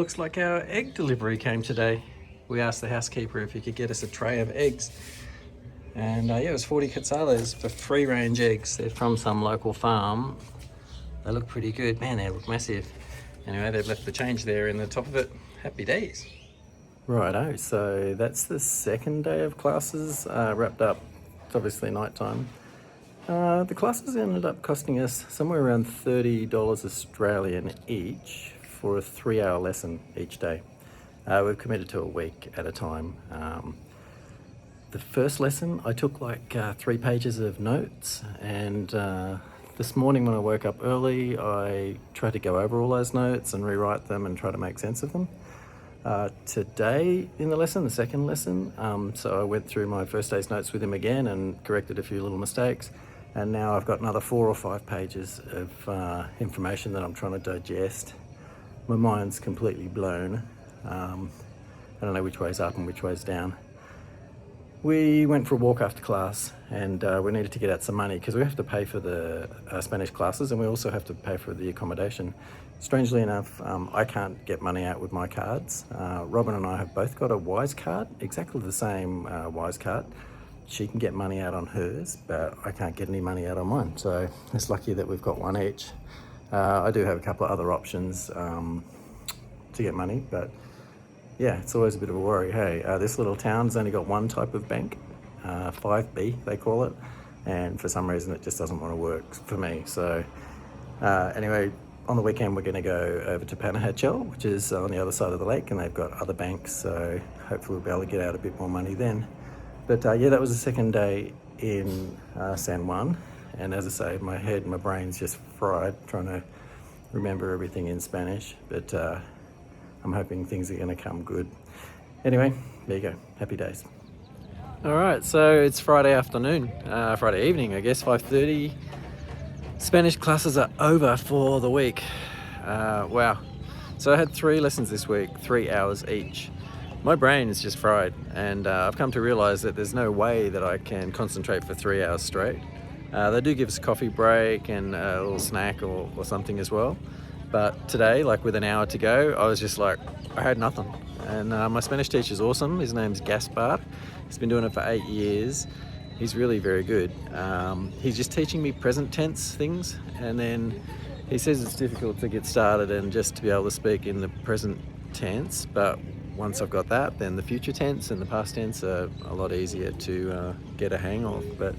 looks like our egg delivery came today. We asked the housekeeper if he could get us a tray of eggs. And yeah, it was 40 quetzales for free range eggs. They're from some local farm. They look pretty good. Man, they look massive. Anyway, they've left the change there in the top of it. Happy days. Righto, so that's the second day of classes wrapped up. It's obviously night time. The classes ended up costing us somewhere around $30 Australian each for a 3-hour lesson each day. We've committed to a week at a time. The first lesson, I took like 3 pages of notes, and this morning when I woke up early, I tried to go over all those notes and rewrite them and try to make sense of them. Today in the lesson, the second lesson, so I went through my first day's notes with him again and corrected a few little mistakes. And now I've got another 4 or 5 pages of information that I'm trying to digest. My mind's completely blown. I don't know which way's up and which way's down. We went for a walk after class, and we needed to get out some money because we have to pay for the Spanish classes, and we also have to pay for the accommodation. Strangely enough, I can't get money out with my cards. Robin and I have both got a Wise card, exactly the same Wise card. She can get money out on hers, but I can't get any money out on mine. So it's lucky that we've got one each. I do have a couple of other options to get money, but yeah, it's always a bit of a worry. Hey, this little town's only got one type of bank, 5B they call it, and for some reason it just doesn't want to work for me. So anyway, on the weekend we're going to go over to Panajachel, which is on the other side of the lake, and they've got other banks, so hopefully we'll be able to get out a bit more money then. But yeah, that was the second day in San Juan, and as I say, my head and my brain's just fried trying to remember everything in Spanish, but I'm hoping things are going to come good. Anyway, there you go. Happy days. All right, so it's Friday afternoon, Friday evening, I guess, 5:30. Spanish classes are over for the week. Wow. So I had 3 lessons this week, 3 hours each. My brain is just fried, and I've come to realize that there's no way that I can concentrate for 3 hours straight. They do give us a coffee break and a little snack or something as well. But today, like with an hour to go, I was just like, I had nothing. And my Spanish teacher's awesome. His name's Gaspar. He's been doing it for 8 years. He's really very good. He's just teaching me present tense things, and then he says it's difficult to get started and just to be able to speak in the present tense, but once I've got that, then the future tense and the past tense are a lot easier to get a hang of. But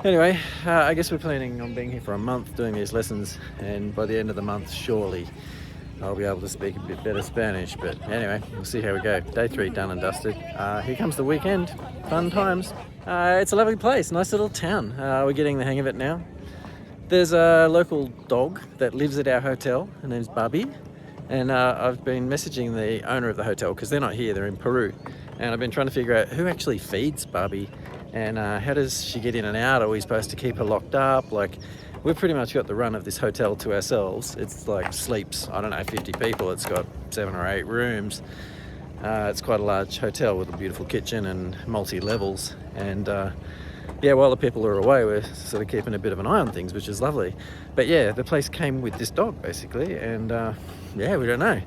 anyway, I guess we're planning on being here for a month doing these lessons, and by the end of the month, surely I'll be able to speak a bit better Spanish. But anyway, we'll see how we go. Day 3 done and dusted. Here comes the weekend. Fun times. It's a lovely place, nice little town. We're getting the hang of it now. There's a local dog that lives at our hotel. Her name's Babby. And I've been messaging the owner of the hotel because they're not here, they're in Peru. And I've been trying to figure out who actually feeds Babby and how does she get in and out? Are we supposed to keep her locked up? Like, we've pretty much got the run of this hotel to ourselves. It's like sleeps, I don't know, 50 people. It's got 7 or 8 rooms. It's quite a large hotel with a beautiful kitchen and multi-levels. And yeah, while the people are away, we're sort of keeping a bit of an eye on things, which is lovely. But yeah, the place came with this dog basically, and yeah, we don't know.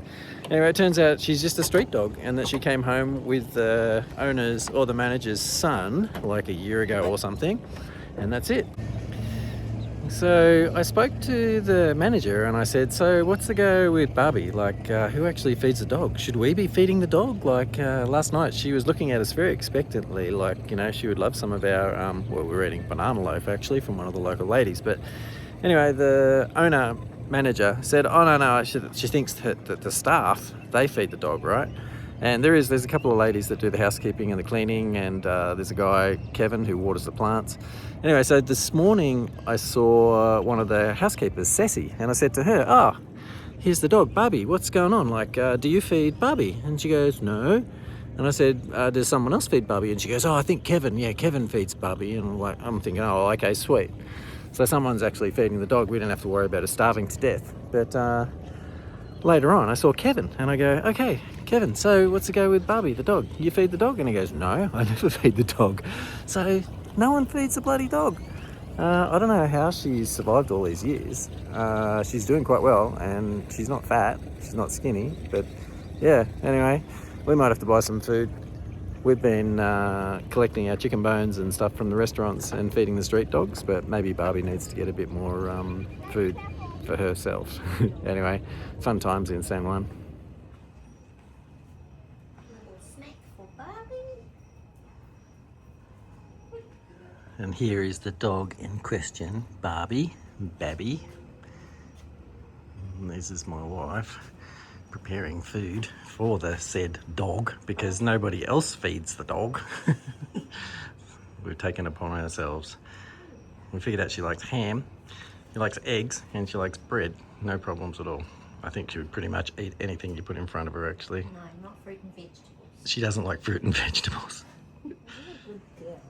Anyway, it turns out she's just a street dog, and that she came home with the owner's or the manager's son like a year ago or something, and that's it. So I spoke to the manager and I said, so what's the go with Babby? Like, who actually feeds the dog? Should we be feeding the dog? Like, last night she was looking at us very expectantly, like, you know, she would love some of our, well, we were eating banana loaf actually from one of the local ladies. But anyway, the manager said, oh, no, she thinks that the staff, they feed the dog, right? And there's a couple of ladies that do the housekeeping and the cleaning, and there's a guy, Kevin, who waters the plants. Anyway, so this morning I saw one of the housekeepers, Ceci, and I said to her, oh, here's the dog, Babby, what's going on? Like, do you feed Babby? And she goes, no. And I said, does someone else feed Babby? And she goes, oh, I think Kevin, yeah, Kevin feeds Babby. And I'm thinking, oh, okay, sweet. So someone's actually feeding the dog. We don't have to worry about her starving to death. But later on, I saw Kevin, and I go, okay, Kevin, so what's the go with Babby, the dog? You feed the dog? And he goes, no, I never feed the dog. So no one feeds the bloody dog. I don't know how she's survived all these years. She's doing quite well, and she's not fat. She's not skinny, but yeah, anyway, we might have to buy some food. We've been collecting our chicken bones and stuff from the restaurants and feeding the street dogs, but maybe Barbie needs to get a bit more food for herself. Anyway, fun times in San Juan. Snack for Barbie. And here is the dog in question, Babby. And this is my wife preparing food for the said dog because nobody else feeds the dog. We've taken it upon ourselves. We figured out she likes ham, she likes eggs, and she likes bread. No problems at all. I think she would pretty much eat anything you put in front of her, actually. No, not fruit and vegetables. She doesn't like fruit and vegetables. You're a good girl.